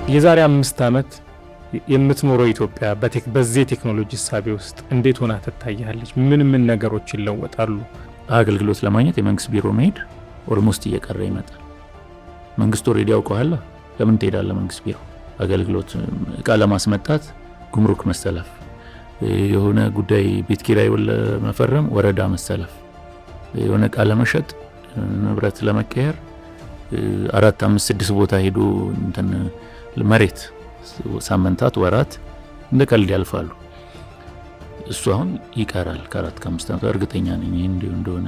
የዛሬ 5 ዓመት የምትኖረው ኢትዮጵያ በዚህ ቴክኖሎጂ ሳቢ ውስጥ እንዴት ሆና ትታያለች? ምን ነገሮች ይለወጣሉ? አገልግሎት ለማግኘት የመንግስት ቢሮ መሄድ ኦልሞስት እየቀረ ይመጣል። መንግስት ኦሬዲ ያውቀዋል። ለምን ትሄዳለህ መንግስት ቢሮ? አገልግሎት እቃ ለማስመጣት ጉምሩክ መሰለፍ፣ የሆነ ጉዳይ ቤት ኪራይ ለመፈረም ወረዳ መሰለፍ፣ የሆነ እቃ ለመሸጥ ንብረት ለመቀየር 4 5 6 ቦታ ሄዶ እንትን መሬት ሳምንታት ወራት እንደ ቀልድ ያልፋሉ። እሱ አሁን ይቀራል ከ4 ከ5 ዓመት እርግጠኛ ነኝ። እንደሆነ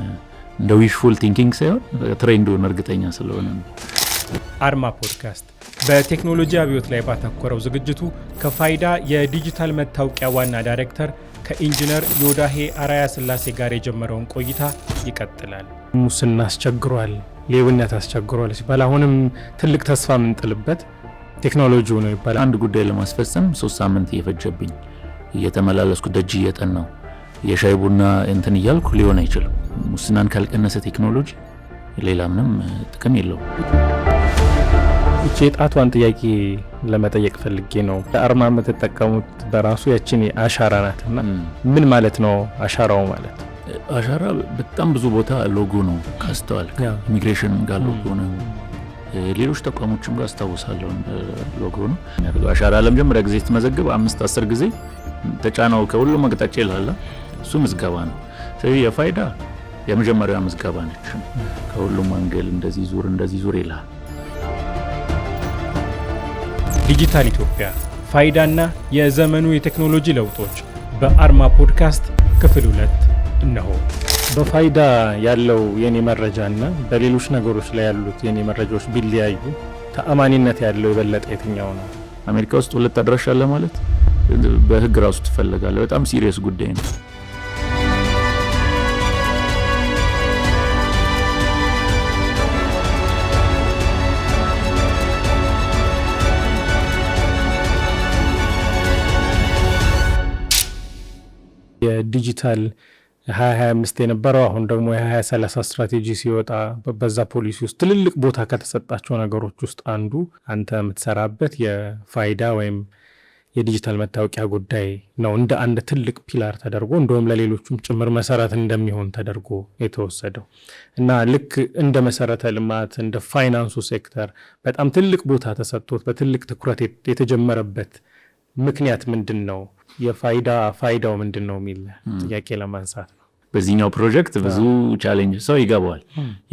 እንደ ዊሽፉል ቲንኪንግ ሳይሆን ትሬንዱን እርግጠኛ ስለሆነ ነው። አርማ ፖድካስት በቴክኖሎጂ አብዮት ላይ ባተኮረው ዝግጅቱ ከፋይዳ የዲጂታል መታወቂያ ዋና ዳይሬክተር ከኢንጂነር ዮዳሄ አራያ ስላሴ ጋር የጀመረውን ቆይታ ይቀጥላል። ሙስና አስቸግሯል፣ ሌብነት አስቸግሯል ሲባል አሁንም ትልቅ ተስፋ የምንጥልበት ቴክኖሎጂው ነው ይባላል። አንድ ጉዳይ ለማስፈጸም 3 ሳምንት እየፈጀብኝ እየተመላለስኩ ደጅ እየጠናው የሻይ ቡና እንትን እያልኩ ሊሆን አይችልም። ሙስናን ካልቀነሰ ቴክኖሎጂ ሌላ ምንም ጥቅም የለውም። እቺ የጣቷን ጥያቄ ለመጠየቅ ፈልጌ ነው። አርማ የምትጠቀሙት በራሱ ያቺን አሻራ ናትና ምን ማለት ነው አሻራው ማለት? አሻራ በጣም ብዙ ቦታ ሎጎ ነው ካስተዋል። ኢሚግሬሽን ጋር ሎጎ ነው፣ ሌሎች ተቋሞችም ጋር አስታውሳለሁ ሎጎ ነው የሚያደርገው። አሻራ ለመጀመሪያ ጊዜ ስትመዘግብ 5-10 ጊዜ ተጫናው ከሁሉም አቅጣጫ ይላል። እሱ ምዝገባ ነው። ስለዚህ የፋይዳ የመጀመሪያው ምዝገባ ነች። ከሁሉም አንገል እንደዚህ ዙር ይላል። ዲጂታል ኢትዮጵያ ፋይዳና የዘመኑ የቴክኖሎጂ ለውጦች በአርማ ፖድካስት ክፍል 2 እነሆ። በፋይዳ ያለው የኔ መረጃና በሌሎች ነገሮች ላይ ያሉት የኔ መረጃዎች ቢለያዩ ተአማኒነት ያለው የበለጠ የትኛው ነው? አሜሪካ ውስጥ 2 አድራሻ አለ ማለት በህግ ራሱ ትፈልጋለህ። በጣም ሲሪየስ ጉዳይ ነው። የዲጂታል 2025 የነበረው አሁን ደግሞ የ2030 ስትራቴጂ ሲወጣ በዛ ፖሊሲ ውስጥ ትልልቅ ቦታ ከተሰጣቸው ነገሮች ውስጥ አንዱ አንተ የምትሰራበት የፋይዳ ወይም የዲጂታል መታወቂያ ጉዳይ ነው። እንደ አንድ ትልቅ ፒላር ተደርጎ እንደውም ለሌሎችም ጭምር መሰረት እንደሚሆን ተደርጎ የተወሰደው እና ልክ እንደ መሰረተ ልማት እንደ ፋይናንሱ ሴክተር በጣም ትልቅ ቦታ ተሰጥቶት በትልቅ ትኩረት የተጀመረበት ምክንያት ምንድን ነው? ፋይዳው ምንድን ነው የሚል ጥያቄ ለማንሳት ነው። በዚህኛው ፕሮጀክት ብዙ ቻሌንጅ ሰው ይገባዋል፣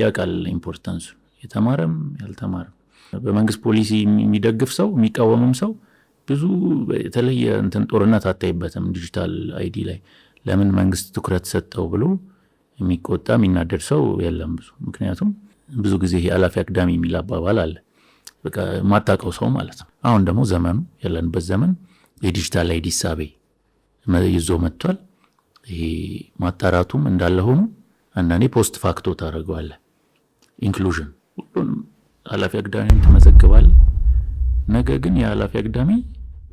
ያውቃል ኢምፖርታንሱ። የተማረም ያልተማረም በመንግስት ፖሊሲ የሚደግፍ ሰው የሚቃወምም ሰው ብዙ የተለየ እንትን ጦርነት አታይበትም። ዲጂታል አይዲ ላይ ለምን መንግስት ትኩረት ሰጠው ብሎ የሚቆጣ የሚናደድ ሰው የለም ብዙ። ምክንያቱም ብዙ ጊዜ አላፊ አግዳሚ የሚል አባባል አለ፣ በቃ ማታቀው ሰው ማለት ነው። አሁን ደግሞ ዘመኑ ያለንበት ዘመን የዲጂታል አይዲ ሳቤ ይዞ መጥቷል። ይሄ ማጣራቱም እንዳለ ሆኖ አንዳንዴ ፖስት ፋክቶ ታደርገዋለ። ኢንክሉዥን ሁሉንም አላፊ አግዳሚ ተመዘግባል። ነገር ግን የአላፊ አግዳሚ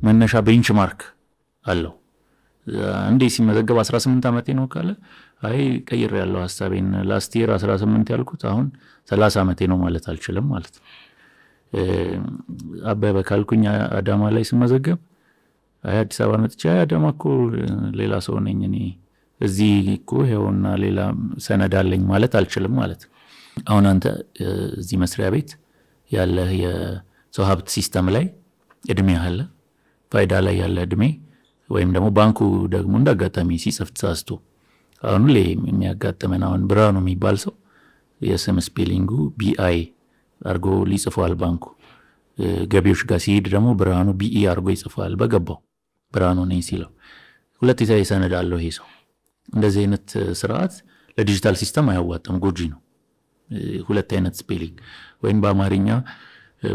መነሻ ቤንችማርክ አለው። አንዴ ሲመዘገብ 18 ዓመቴ ነው ካለ አይ ቀይር ያለው ሐሳቤን ላስት ይር 18 ያልኩት አሁን 30 ዓመቴ ነው ማለት አልችልም ማለት ነው። አባይ በካልኩኝ አዳማ ላይ ሲመዘገብ አዲስ አበባ መጥቼ አዳማ እኮ ሌላ ሰው ነኝ እኔ እዚህ እኮ ይሄውና ሌላ ሰነድ አለኝ ማለት አልችልም ማለት። አሁን አንተ እዚህ መስሪያ ቤት ያለ የሰው ሀብት ሲስተም ላይ እድሜ አለ፣ ፋይዳ ላይ ያለ እድሜ ወይም ደግሞ ባንኩ ደግሞ እንዳጋጣሚ ሲጽፍ ተሳስቶ አሁን ላይ የሚያጋጥመን አሁን ብርሃኑ የሚባል ሰው የስም ስፔሊንጉ ቢአይ አርጎ ሊጽፈዋል ባንኩ። ገቢዎች ጋር ሲሄድ ደግሞ ብርሃኑ ቢኢ አርጎ ይጽፈዋል በገባው ብርሃኑ ነኝ ሲለው። ሁለት የተለያየ ሰነድ አለው ይሄ ሰው። እንደዚህ አይነት ስርዓት ለዲጂታል ሲስተም አያዋጣም፣ ጎጂ ነው። ሁለት አይነት ስፔሊንግ ወይም በአማርኛ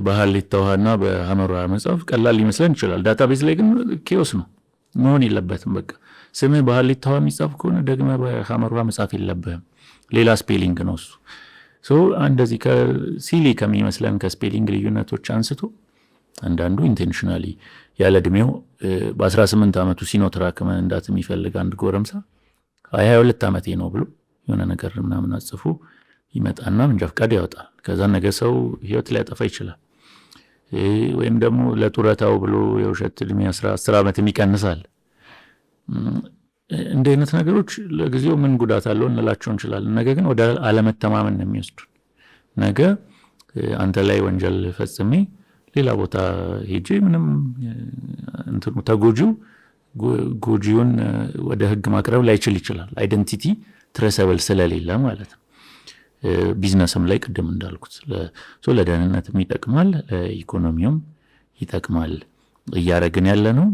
በሐሌታውና በሐመሯ መጻፍ ቀላል ሊመስለን ይችላል። ዳታቤዝ ላይ ግን ኬኦስ ነው፣ መሆን የለበትም። በቃ ስምህ በሐሌታው የሚጻፍ ከሆነ ደግመህ በሐመሯ መጻፍ የለብህም፣ ሌላ ስፔሊንግ ነው እሱ። እንደዚህ ከሲሊ ከሚመስለን ከስፔሊንግ ልዩነቶች አንስቶ አንዳንዱ ኢንቴንሽናሊ ያለ እድሜው በ18 ዓመቱ ሲኖትራክ መንዳት የሚፈልግ አንድ ጎረምሳ 22 ዓመቴ ነው ብሎ የሆነ ነገር ምናምን አጽፎ ይመጣና መንጃ ፈቃድ ያወጣል። ከዛ ነገ ሰው ህይወት ሊያጠፋ ይችላል። ወይም ደግሞ ለጡረታው ብሎ የውሸት እድሜ 10 ዓመት የሚቀንሳል። እንደ አይነት ነገሮች ለጊዜው ምን ጉዳት አለው እንላቸው እንችላለን። ነገ ግን ወደ አለመተማመን ነው የሚወስዱ። ነገ አንተ ላይ ወንጀል ፈጽሜ ሌላ ቦታ ሄጄ ምንም እንትኑ ተጎጂው ጎጂውን ወደ ህግ ማቅረብ ላይችል ይችላል። አይደንቲቲ ትሬሰብል ስለሌለ ማለት ነው። ቢዝነስም ላይ ቅድም እንዳልኩት ለደህንነትም ይጠቅማል፣ ለኢኮኖሚውም ይጠቅማል። እያደረግን ያለ ነው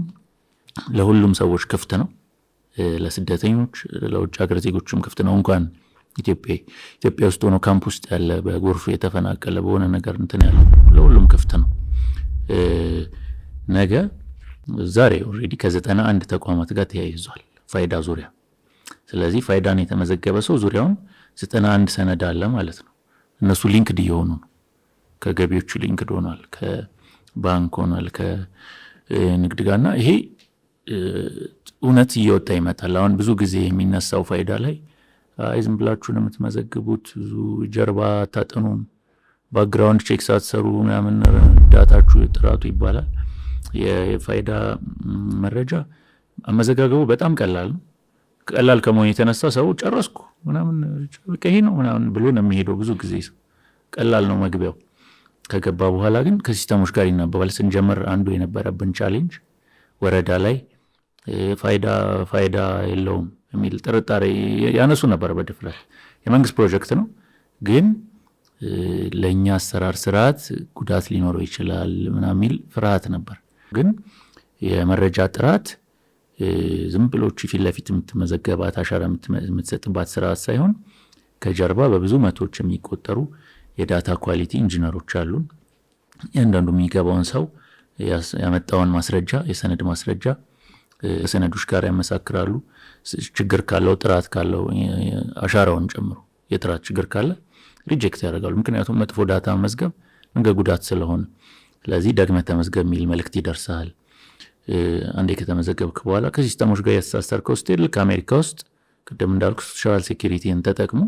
ለሁሉም ሰዎች ክፍት ነው። ለስደተኞች፣ ለውጭ ሀገር ዜጎችም ክፍት ነው። እንኳን ኢትዮጵያ ውስጥ ሆኖ ካምፕ ውስጥ ያለ በጎርፍ የተፈናቀለ በሆነ ነገር እንትን ያለ ለሁሉም ክፍት ነው። ነገ ዛሬ ኦልሬዲ ከ91 ተቋማት ጋር ተያይዟል ፋይዳ ዙሪያ። ስለዚህ ፋይዳን የተመዘገበ ሰው ዙሪያውን 91 ሰነድ አለ ማለት ነው። እነሱ ሊንክድ እየሆኑ ነው። ከገቢዎቹ ሊንክድ ሆኗል፣ ከባንክ ሆኗል፣ ከንግድ ጋርና ይሄ እውነት እየወጣ ይመጣል። አሁን ብዙ ጊዜ የሚነሳው ፋይዳ ላይ ዝም ብላችሁ ነው የምትመዘግቡት፣ ብዙ ጀርባ አታጠኑም፣ ባክግራውንድ ቼክ ሳትሰሩ ምናምን ዳታችሁ ጥራቱ ይባላል። የፋይዳ መረጃ አመዘጋገቡ በጣም ቀላል ነው። ቀላል ከመሆኑ የተነሳ ሰው ጨረስኩ ምናምን በቃ ይሄ ነው ምናምን ብሎ ነው የሚሄደው። ብዙ ጊዜ ቀላል ነው መግቢያው። ከገባ በኋላ ግን ከሲስተሞች ጋር ይናበባል። ስንጀምር አንዱ የነበረብን ቻሌንጅ ወረዳ ላይ ፋይዳ የለውም የሚል ጥርጣሬ ያነሱ ነበር በድፍረት። የመንግስት ፕሮጀክት ነው ግን ለእኛ አሰራር ስርዓት ጉዳት ሊኖረው ይችላል ምናምን የሚል ፍርሃት ነበር። ግን የመረጃ ጥራት ዝም ብሎ ፊት ለፊት የምትመዘገባት አሻራ የምትሰጥባት ስርዓት ሳይሆን ከጀርባ በብዙ መቶዎች የሚቆጠሩ የዳታ ኳሊቲ ኢንጂነሮች አሉን። ያንዳንዱ የሚገባውን ሰው ያመጣውን ማስረጃ፣ የሰነድ ማስረጃ ሰነዶች ጋር ያመሳክራሉ። ችግር ካለው ጥራት ካለው አሻራውን ጨምሮ የጥራት ችግር ካለ ሪጀክት ያደርጋሉ። ምክንያቱም መጥፎ ዳታ መዝገብ እንደ ጉዳት ስለሆነ። ስለዚህ ደግመህ ተመዝገብ የሚል መልእክት ይደርሳል። አንዴ ከተመዘገብክ በኋላ ከሲስተሞች ጋር ያስተሳሰርከው ስትሄድ ልክ አሜሪካ ውስጥ ቅድም እንዳልኩ ሶሻል ሴኩሪቲን ተጠቅሞ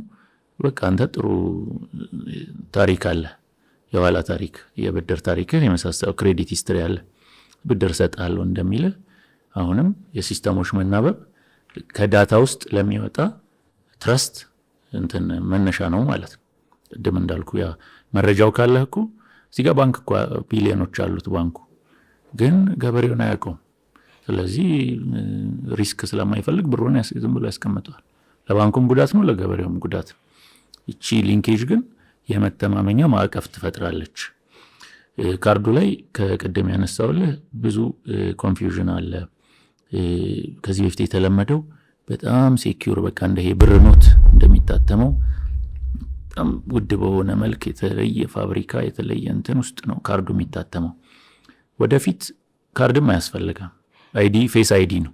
በቃ አንተ ጥሩ ታሪክ አለ፣ የኋላ ታሪክ፣ የብድር ታሪክህ የመሳሰለው ክሬዲት ሂስትሪ አለ፣ ብድር ሰጥሃለሁ እንደሚል አሁንም የሲስተሞች መናበብ ከዳታ ውስጥ ለሚወጣ ትረስት እንትን መነሻ ነው ማለት ነው። ቅድም እንዳልኩ ያ መረጃው ካለህ እኮ እዚህ ጋር ባንክ እኮ ቢሊዮኖች አሉት ባንኩ፣ ግን ገበሬውን አያውቀውም። ስለዚህ ሪስክ ስለማይፈልግ ብሩን ዝም ብሎ ያስቀምጠዋል። ለባንኩም ጉዳት ነው፣ ለገበሬውም ጉዳት። እቺ ሊንኬጅ ግን የመተማመኛ ማዕቀፍ ትፈጥራለች። ካርዱ ላይ ከቅድም ያነሳውልህ ብዙ ኮንፊውዥን አለ። ከዚህ በፊት የተለመደው በጣም ሴኪዩር በቃ እንደ ይሄ ብር ኖት እንደሚታተመው በጣም ውድ በሆነ መልክ የተለየ ፋብሪካ የተለየ እንትን ውስጥ ነው ካርዱ የሚታተመው። ወደፊት ካርድም አያስፈልግም። አይዲ ፌስ አይዲ ነው።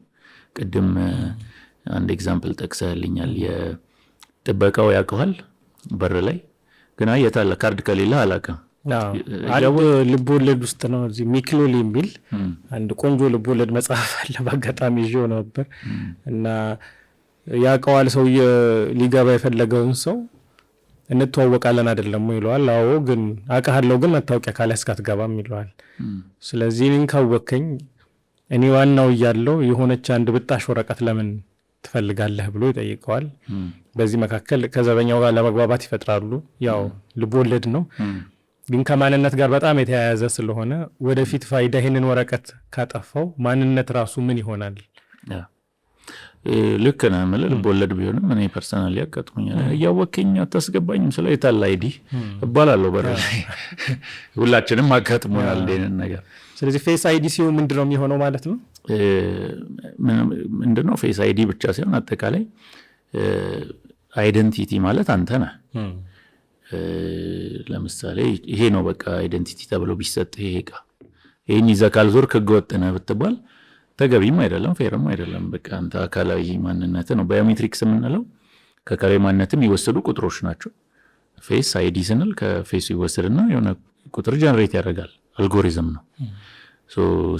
ቅድም አንድ ኤግዛምፕል ጠቅሰህልኛል። የጥበቃው ያውቀዋል በር ላይ ግን የታለ ካርድ ከሌለ አላውቅም። አንድ ልቦለድ ውስጥ ነው እዚህ ሚክሎል የሚል አንድ ቆንጆ ልቦለድ መጽሐፍ አለ። በአጋጣሚ ይዤው ነበር እና ያውቀዋል ሰው ሊገባ የፈለገውን ሰው እንተዋወቃለን አይደለም ይለዋል። አዎ ግን አውቃለሁ ግን መታወቂያ ካላስክ አትገባም ይለዋል። ስለዚህ እኔን ካወከኝ እኔ ዋናው እያለው የሆነች አንድ ብጣሽ ወረቀት ለምን ትፈልጋለህ ብሎ ይጠይቀዋል። በዚህ መካከል ከዘበኛው ጋር ለመግባባት ይፈጥራሉ። ያው ልቦለድ ነው ግን ከማንነት ጋር በጣም የተያያዘ ስለሆነ ወደፊት ፋይዳ ይሄንን ወረቀት ካጠፋው ማንነት ራሱ ምን ይሆናል? ልክ ነህ የምልህ ልቦለድ ቢሆንም እኔ ፐርሰናሊ ያጋጥሞኛል። እያወከኝ አታስገባኝም ስለ የታለ አይዲ እባላለሁ በር ላይ። ሁላችንም አጋጥሞናል እንደዚህ ነገር። ስለዚህ ፌስ አይዲ ሲሆን ምንድነው የሚሆነው ማለት ነው? ምንድነው ፌስ አይዲ ብቻ ሳይሆን አጠቃላይ አይደንቲቲ ማለት አንተ ነህ። ለምሳሌ ይሄ ነው በቃ አይደንቲቲ ተብሎ ቢሰጥ ይሄ ዕቃ ይሄን ይዘህ ካልዞርክ ህገወጥ ነህ ብትባል ተገቢም አይደለም፣ ፌርም አይደለም። በቃ አንተ አካላዊ ማንነት ነው። ባዮሜትሪክስ የምንለው ከአካላዊ ማንነትም ይወሰዱ ቁጥሮች ናቸው። ፌስ አይዲ ስንል ከፌሱ ይወሰድና የሆነ ቁጥር ጀነሬት ያደርጋል። አልጎሪዝም ነው።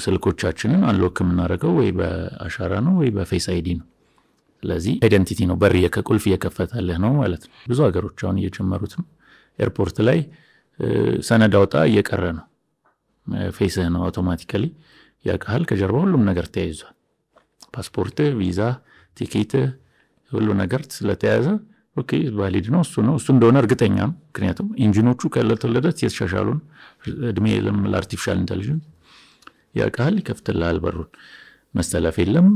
ስልኮቻችንን አንሎክ የምናደርገው ወይ በአሻራ ነው ወይ በፌስ አይዲ ነው። ስለዚህ አይደንቲቲ ነው፣ በር ከቁልፍ እየከፈተልህ ነው ማለት ነው። ብዙ ሀገሮች አሁን እየጀመሩት ነው። ኤርፖርት ላይ ሰነድ አውጣ እየቀረ ነው። ፌስህ ነው አውቶማቲካሊ ያውቃል። ከጀርባ ሁሉም ነገር ተያይዟል። ፓስፖርት፣ ቪዛ፣ ቲኬት ሁሉ ነገር ስለተያዘ ኦኬ ቫሊድ ነው እሱ እንደሆነ እርግጠኛ ነው። ምክንያቱም ኢንጂኖቹ ከዕለት ዕለት የተሻሻሉ ነው። እድሜ ለአርቲፊሻል ኢንተሊጀንስ ያውቃል፣ ይከፍትልሃል በሩን። መስተለፍ የለም፣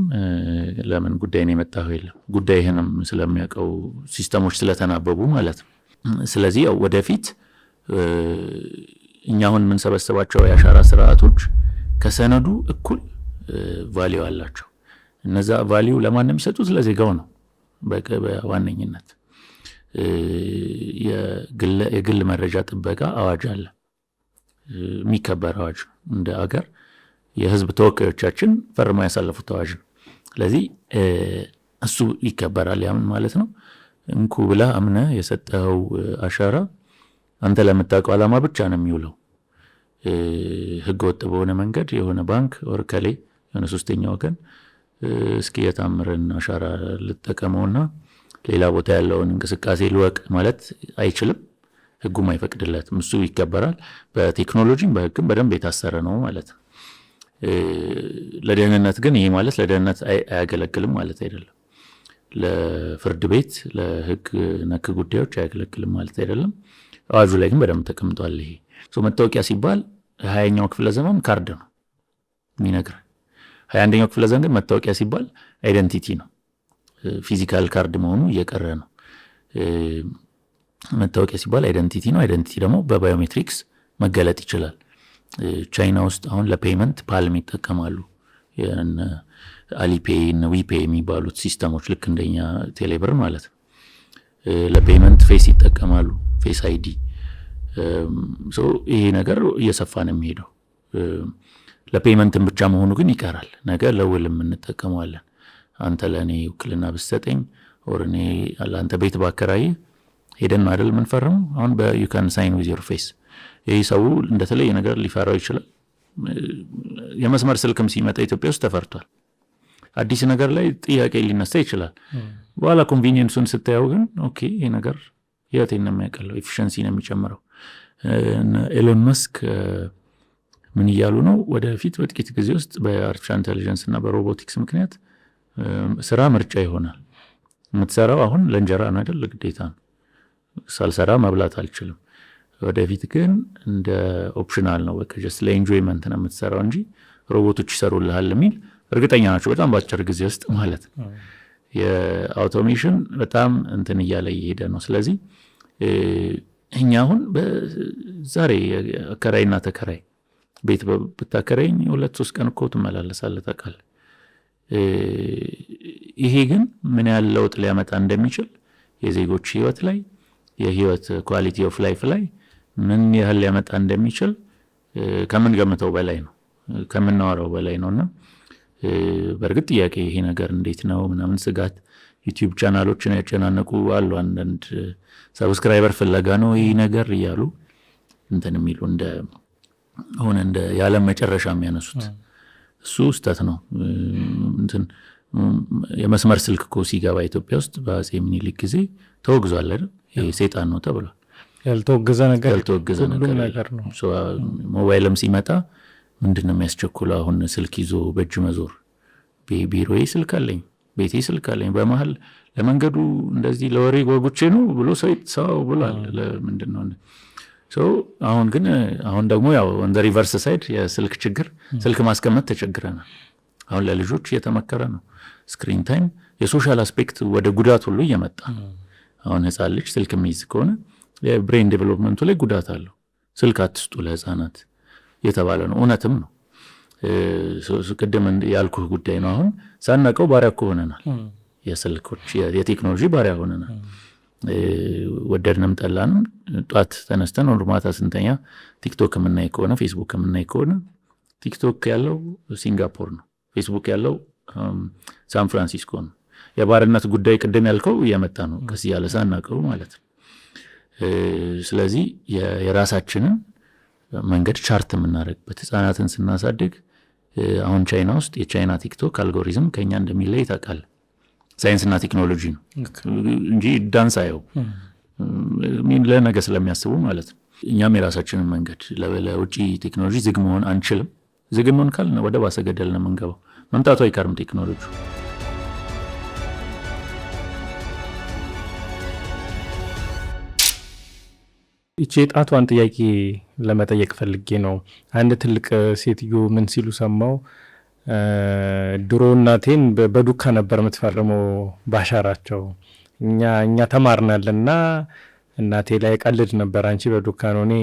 ለምን ጉዳይ ነው የመጣው የለም። ጉዳይህንም ስለሚያውቀው ሲስተሞች ስለተናበቡ ማለት ነው። ስለዚህ ያው ወደፊት እኛ አሁን የምንሰበስባቸው የአሻራ ስርዓቶች ከሰነዱ እኩል ቫሊዩ አላቸው። እነዛ ቫሊዩ ለማን የሚሰጡት? ለዜጋው ነው በዋነኝነት። የግል መረጃ ጥበቃ አዋጅ አለ፣ የሚከበር አዋጅ እንደ አገር የህዝብ ተወካዮቻችን ፈርማ ያሳለፉት አዋጅ ነው። ስለዚህ እሱ ይከበራል። ያምን ማለት ነው እንኩ ብላ አምነ የሰጠው አሻራ አንተ ለምታውቀው ዓላማ ብቻ ነው የሚውለው። ህገ ወጥ በሆነ መንገድ የሆነ ባንክ ወርከሌ የሆነ ሶስተኛ ወገን እስኪ የታምረን አሻራ ልጠቀመውና ሌላ ቦታ ያለውን እንቅስቃሴ ልወቅ ማለት አይችልም። ህጉም አይፈቅድለትም። እሱ ይከበራል። በቴክኖሎጂም በህግም በደንብ የታሰረ ነው ማለት ነው። ለደህንነት ግን ይሄ ማለት ለደህንነት አያገለግልም ማለት አይደለም። ለፍርድ ቤት ለህግ ነክ ጉዳዮች አያገለግልም ማለት አይደለም። አዋጁ ላይ ግን በደንብ ተቀምጧል። ይሄ መታወቂያ ሲባል 20ኛው ክፍለ ዘመን ካርድ ነው የሚነግር። 21ኛው ክፍለ ዘመን ግን መታወቂያ ሲባል አይደንቲቲ ነው። ፊዚካል ካርድ መሆኑ እየቀረ ነው። መታወቂያ ሲባል አይደንቲቲ ነው። አይደንቲቲ ደግሞ በባዮሜትሪክስ መገለጥ ይችላል። ቻይና ውስጥ አሁን ለፔይመንት ፓልም ይጠቀማሉ። አሊፔይ እና ዊፔይ የሚባሉት ሲስተሞች ልክ እንደኛ ቴሌብር ማለት ነው። ለፔይመንት ፌስ ይጠቀማሉ፣ ፌስ አይዲ። ይሄ ነገር እየሰፋ ነው የሚሄደው። ለፔይመንትን ብቻ መሆኑ ግን ይቀራል። ነገ ለውልም እንጠቀመዋለን። አንተ ለእኔ ውክልና ብትሰጠኝ ኦር እኔ ለአንተ ቤት ባከራይ ሄደን አይደል የምንፈርመው። አሁን you can sign with your face። ይህ ሰው እንደተለየ ነገር ሊፈራው ይችላል። የመስመር ስልክም ሲመጣ ኢትዮጵያ ውስጥ ተፈርቷል። አዲስ ነገር ላይ ጥያቄ ሊነሳ ይችላል። በኋላ ኮንቪኒየንሱን ስታየው ግን ኦኬ ይሄ ነገር ህይወቴን ነው የሚያቀለው፣ ኤፊሽንሲ ነው የሚጨምረው። ኤሎን መስክ ምን እያሉ ነው? ወደፊት በጥቂት ጊዜ ውስጥ በአርቲፊሻል ኢንተሊጀንስ እና በሮቦቲክስ ምክንያት ስራ ምርጫ ይሆናል። የምትሰራው አሁን ለእንጀራ ነው አይደል? ግዴታ ነው። ሳልሰራ መብላት አልችልም። ወደፊት ግን እንደ ኦፕሽናል ነው። በቃ ጀስት ለኤንጆይመንት ነው የምትሰራው እንጂ ሮቦቶች ይሰሩልሃል የሚል እርግጠኛ ናቸው። በጣም ባጭር ጊዜ ውስጥ ማለት ነው። የአውቶሜሽን በጣም እንትን እያለ እየሄደ ነው። ስለዚህ እኛ አሁን ዛሬ አከራይና ተከራይ ቤት ብታከራይኝ 2-3 ቀን እኮ ትመላለሳለህ ታውቃለህ። ይሄ ግን ምን ያህል ለውጥ ሊያመጣ እንደሚችል የዜጎች ህይወት ላይ የህይወት ኳሊቲ ኦፍ ላይፍ ላይ ምን ያህል ሊያመጣ እንደሚችል ከምን ገምተው በላይ ነው፣ ከምናወራው በላይ ነውና በእርግጥ ጥያቄ ይሄ ነገር እንዴት ነው ምናምን ስጋት ዩቲዩብ ቻናሎችን ያጨናነቁ አሉ። አንዳንድ ሰብስክራይበር ፍለጋ ነው ይሄ ነገር እያሉ እንትን የሚሉ እንደ የዓለም መጨረሻ የሚያነሱት እሱ ስህተት ነው። እንትን የመስመር ስልክ እኮ ሲገባ ኢትዮጵያ ውስጥ በአፄ ምኒልክ ጊዜ ተወግዟል አይደል? ይሄ ሰይጣን ነው ተብሏል። ያልተወገዘ ነገር ነው። ሞባይልም ሲመጣ ምንድነው የሚያስቸኩለው? አሁን ስልክ ይዞ በእጅ መዞር። ቢሮዬ ስልክ አለኝ፣ ቤቴ ስልክ አለኝ፣ በመሀል ለመንገዱ እንደዚህ ለወሬ ጓጉቼ ነው ብሎ ሰው ብሏል። ለምንድነው አሁን ደግሞ ያው እንደ ሪቨርስ ሳይድ የስልክ ችግር፣ ስልክ ማስቀመጥ ተቸግረናል። አሁን ለልጆች እየተመከረ ነው ስክሪን ታይም፣ የሶሻል አስፔክት ወደ ጉዳት ሁሉ እየመጣ ነው። አሁን ህፃን ልጅ ስልክ የሚይዝ ከሆነ የብሬን ዴቨሎፕመንቱ ላይ ጉዳት አለው። ስልክ አትስጡ ለህፃናት የተባለ ነው። እውነትም ነው። ቅድም ያልኩህ ጉዳይ ነው። አሁን ሳናቀው ባሪያ እኮ ሆነናል። የስልኮች የቴክኖሎጂ ባሪያ ሆነናል። ወደድንም ጠላንም ጧት ተነስተን ወደ ማታ ስንተኛ ቲክቶክ የምናይ ከሆነ ፌስቡክ የምናይ ከሆነ ቲክቶክ ያለው ሲንጋፖር ነው፣ ፌስቡክ ያለው ሳን ፍራንሲስኮ ነው። የባርነት ጉዳይ ቅድም ያልከው እየመጣ ነው ከዚህ ያለ ሳናቀው ማለት ነው። ስለዚህ የራሳችንን መንገድ ቻርት የምናደርግበት ህፃናትን ስናሳድግ አሁን ቻይና ውስጥ የቻይና ቲክቶክ አልጎሪዝም ከኛ እንደሚለይ ታውቃለህ። ሳይንስና ቴክኖሎጂ ነው እንጂ ዳንስ አየው ለነገ ስለሚያስቡ ማለት ነው። እኛም የራሳችንን መንገድ ለውጭ ቴክኖሎጂ ዝግ መሆን አንችልም። ዝግ እንሆን ካልን ወደ ባሰ ገደል ነው የምንገባው። መምጣቱ አይቀርም ቴክኖሎጂ። ይቺ የጣቷን ጥያቄ ለመጠየቅ ፈልጌ ነው። አንድ ትልቅ ሴትዮ ምን ሲሉ ሰማው፣ ድሮ እናቴን በዱካ ነበር የምትፈርመው ባሻራቸው። እኛ ተማርናልና እናቴ ላይ ቀልድ ነበር፣ አንቺ በዱካ ነው፣ እኔ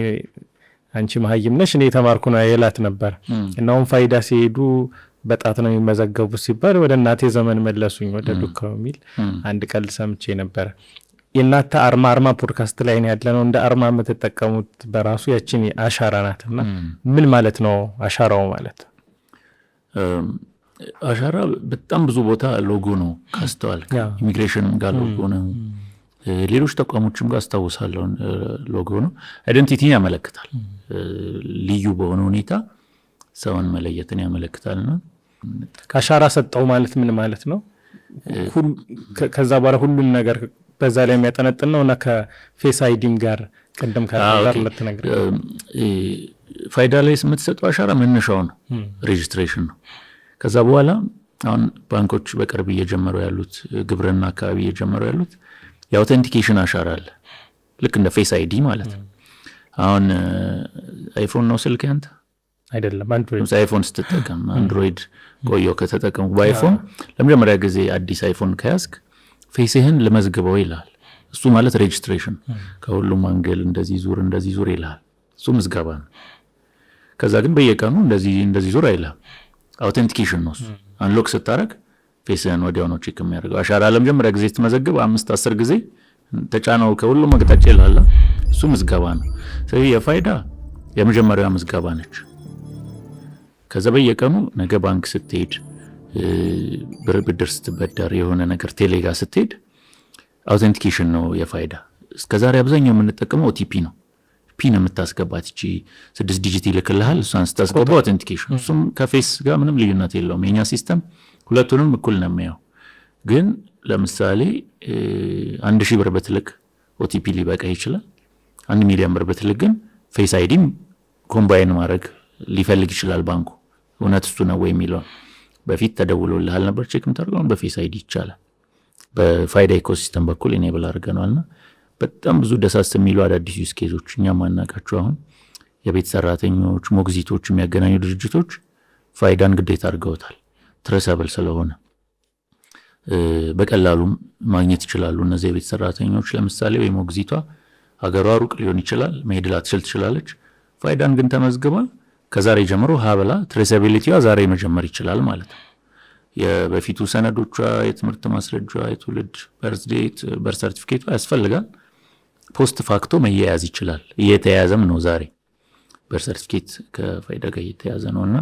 አንቺ መሀይም ነሽ፣ እኔ የተማርኩ ነው የላት ነበር። እናሁን ፋይዳ ሲሄዱ በጣት ነው የሚመዘገቡት ሲባል ወደ እናቴ ዘመን መለሱኝ፣ ወደ ዱካው የሚል አንድ ቀልድ ሰምቼ ነበር። የእናተ አርማ ፖድካስት ላይ ነው ያለነው። እንደ አርማ የምትጠቀሙት በራሱ ያችን አሻራ ናትና ምን ማለት ነው አሻራው ማለት? አሻራ በጣም ብዙ ቦታ ሎጎ ነው ካስተዋል። ኢሚግሬሽን ጋር ሎጎ ነው፣ ሌሎች ተቋሞችም ጋር አስታውሳለሁ ሎጎ ነው። አይደንቲቲን ያመለክታል። ልዩ በሆነ ሁኔታ ሰውን መለየትን ያመለክታልና አሻራ ሰጠው ማለት ምን ማለት ነው? ከዛ በኋላ ሁሉም ነገር በዛ ላይ የሚያጠነጥን ነው እና ከፌስ አይዲም ጋር ቀደም ጋር ለተነገረ ፋይዳ ላይ የምትሰጠው አሻራ መነሻው ነው፣ ሬጅስትሬሽን ነው። ከዛ በኋላ አሁን ባንኮች በቅርብ እየጀመሩ ያሉት፣ ግብርና አካባቢ እየጀመሩ ያሉት የአውተንቲኬሽን አሻራ አለ፣ ልክ እንደ ፌስ አይዲ ማለት ነው። አሁን አይፎን ነው ስልክ ያንተ አይደለም? አንድሮይድ አይፎን ስትጠቀም አንድሮይድ ቆየው ከተጠቀሙ በአይፎን ለመጀመሪያ ጊዜ አዲስ አይፎን ከያዝክ ፌስህን ልመዝግበው ይላል። እሱ ማለት ሬጅስትሬሽን፣ ከሁሉም አንግል እንደዚህ ዙር ይላል። እሱ ምዝገባ ነው። ከዛ ግን በየቀኑ እንደዚህ ዙር አይልም። አውተንቲኬሽን ነው እሱ። አንሎክ ስታረግ ፌስህን ወዲያው ነው ቼክ የሚያደርገው። አሻራ ለመጀመሪያ ጊዜ ስትመዘግብ 5-10 ጊዜ ተጫነው ከሁሉም አቅጣጫ ይላል። እሱ ምዝገባ ነው። ስለዚህ የፋይዳ የመጀመሪያዋ ምዝገባ ነች። ከዛ በየቀኑ ነገ ባንክ ስትሄድ፣ ብድር ስትበደር፣ የሆነ ነገር ቴሌጋ ስትሄድ አውተንቲኬሽን ነው የፋይዳ። እስከዛሬ አብዛኛው የምንጠቀመው ኦቲፒ ነው። ፒን የምታስገባት እቺ 6 ዲጂት ይልክልሃል። እሷን ስታስገባ አውተንቲኬሽን። እሱም ከፌስ ጋር ምንም ልዩነት የለውም። የኛ ሲስተም ሁለቱንም እኩል ነው የሚያው። ግን ለምሳሌ 1000 ብር በትልቅ ኦቲፒ ሊበቃ ይችላል። 1 ሚሊዮን ብር በትልቅ ግን ፌስ አይዲም ኮምባይን ማድረግ ሊፈልግ ይችላል ባንኩ። እውነት እሱ ነው ወይ የሚለውን በፊት ተደውሎልሃል ነበር ቼክ የምታደርገው፣ በፌስ አይዲ ይቻላል። በፋይዳ ኢኮሲስተም በኩል ኢኔብል አድርገናልና በጣም ብዙ ደሳስ የሚሉ አዳዲስ ዩዝ ኬዞች እኛም ማናቃቸው አሁን የቤት ሰራተኞች፣ ሞግዚቶች፣ የሚያገናኙ ድርጅቶች ፋይዳን ግዴታ አድርገውታል። ትሬሰብል ስለሆነ በቀላሉም ማግኘት ይችላሉ። እነዚህ የቤት ሰራተኞች ለምሳሌ ወይ ሞግዚቷ ሀገሯ ሩቅ ሊሆን ይችላል፣ መሄድ ላትችል ትችላለች። ፋይዳን ግን ተመዝግባ ከዛሬ ጀምሮ ሀብላ ትሬሳቢሊቲዋ ዛሬ መጀመር ይችላል ማለት ነው። የበፊቱ ሰነዶቿ፣ የትምህርት ማስረጃ፣ የትውልድ በርዝዴት፣ በር ሰርቲፊኬቷ ያስፈልጋል። ፖስት ፋክቶ መያያዝ ይችላል። እየተያዘም ነው ዛሬ በር ሰርቲፊኬት ከፋይዳ ጋር እየተያዘ ነውና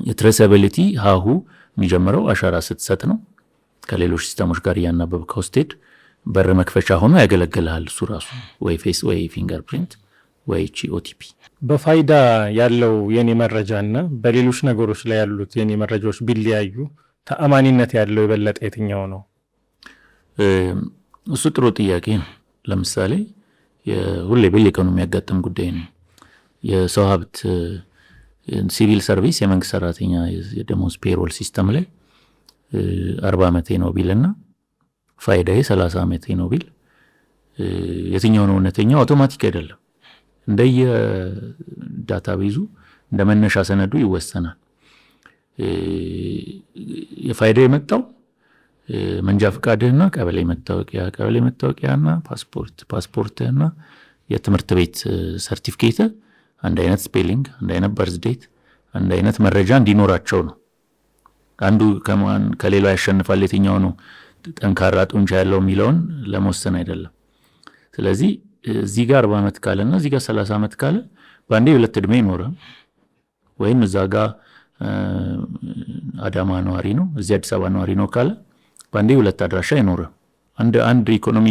የትሬሳቢሊቲ ሀሁ የሚጀምረው አሻራ ስትሰጥ ነው። ከሌሎች ሲስተሞች ጋር እያናበብከው ስትሄድ በር መክፈቻ ሆኖ ያገለግልሃል እሱ ራሱ፣ ወይ ፌስ ወይ ፊንገርፕሪንት ወይ ኦቲፒ። በፋይዳ ያለው የኔ መረጃና በሌሎች ነገሮች ላይ ያሉት የኔ መረጃዎች ቢለያዩ ተአማኒነት ያለው የበለጠ የትኛው ነው? እሱ ጥሩ ጥያቄ ነው። ለምሳሌ ሁሌ በየቀኑ የሚያጋጥም ጉዳይ ነው። የሰው ሀብት ሲቪል ሰርቪስ የመንግስት ሰራተኛ የደሞዝ ፔሮል ሲስተም ላይ 40 ዓመቴ ነው ቢልና ፋይዳዬ 30 ዓመቴ ነው ቢል የትኛው ነው እውነተኛው? አውቶማቲክ አይደለም። እንደየ ዳታቤዙ እንደ መነሻ ሰነዱ ይወሰናል። የፋይዳ የመጣው መንጃ ፈቃድህና ቀበሌ መታወቂያና ፓስፖርትህና የትምህርት ቤት ሰርቲፊኬት አንድ አይነት ስፔሊንግ፣ አንድ አይነት በርዝ ዴት፣ አንድ አይነት መረጃ እንዲኖራቸው ነው። አንዱ ከሌላው ያሸንፋል የትኛው ነው ጠንካራ ጡንቻ ያለው የሚለውን ለመወሰን አይደለም። ስለዚህ እዚህ ጋር 40 ዓመት ካለና እዚህ ጋር 30 ዓመት ካለ በአንዴ 2 ዕድሜ ይኖራል። ወይም እዛ ጋር አዳማ ነዋሪ ነው እዚህ አዲስ አበባ ነዋሪ ነው ካለ በአንዴ 2 አድራሻ ይኖራል። አንድ ኢኮኖሚ